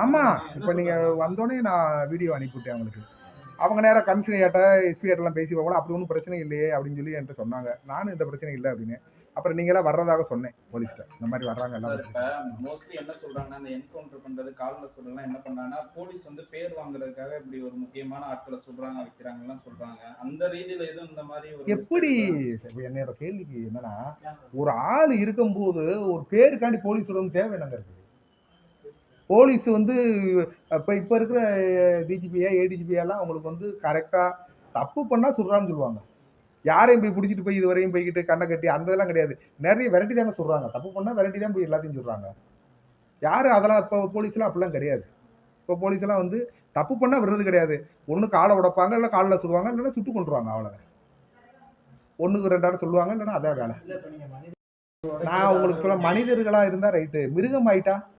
ஆமா, இப்ப நீங்க வந்தோனே நான் வீடியோ அனுப்பிவிட்டேன் அவங்களுக்கு. அவங்க நேரா கமிஷனர்ட்ட, எஸ்பிகிட்டலாம் பேசி பார்க்கல. அப்படி ஒண்ணும் பிரச்சனை இல்லையே அப்படின்னு சொல்லி என்ட்ட சொன்னாங்க. நானும் எந்த பிரச்சனையும் இல்ல அப்படின்னேன். அப்புறம் நீங்களா வர்றதாக சொன்னேன் போலீஸ்ட்ட. இந்த மாரி வர்றாங்க எல்லாம் சார், இப்ப பிரச்சனை. மோஸ்ட்லி என்ன சொல்றாங்கன்னா, அந்த என்கவுண்டர் பண்றது, கால்ல சுடுறதுலாம் என்ன பண்றாங்கன்னா, போலீஸ் வந்து பேர் வாங்குறதுக்காக இப்படி ஒரு முக்கியமான ஆட்கள சுடுறாங்க, வைக்கிறாங்கலாம் சொல்றாங்க. அந்த ரீதியில எதுவும் இந்த மாரி ஒரு ரிஸ்க் எப்படி எடுத்தா என்னோட கேள்விக்கு என்னன்னா, ஒரு ஆள் இருக்கும்போது ஒரு பேருக்காண்டி போலீஸ் விடணும்னு தேவை என்னங்க இருக்கு? போலீஸ் வந்து இப்ப இருக்கிற டிஜிபியா, ஏடிஜிபியாலாம் அவங்களுக்கு வந்து கரெக்ட்டா தப்பு பண்ணா சுடுறான்னு சொல்லுவாங்க. யாரையும் போய் புடிச்சிட்டு போய் இதுவரையும் போய்க்கிட்டு கண்ண கட்டி அந்த இதெல்லாம் கிடையாது. நெறைய வெரட்டி தானே சுடுறாங்க. தப்பு பண்ணா வெரட்டி தான் போய் எல்லாத்தையும் சுடுறாங்க. யாரும் அதெல்லாம் இப்ப போலீஸ்லாம் அப்படிலாம் கிடையாது. இப்ப போலீஸ்லாம் வந்து தப்பு பண்ணா விடுறது கிடையாது. ஒண்ணு கால உடைப்பாங்க, இல்ல கால்ல சுடுவாங்க, இல்லன்னா சுட்டு கொன்றுவாங்க அவ்வளவுதான். 1க்கு 2 ஆட சொல்லுவாங்க, இல்லன்னா அதான் வேல. நான் உங்களுக்கு சொல்ல மனிதர்களா இருந்தா ரைட்டு. மிருகம் ஆயிட்டா?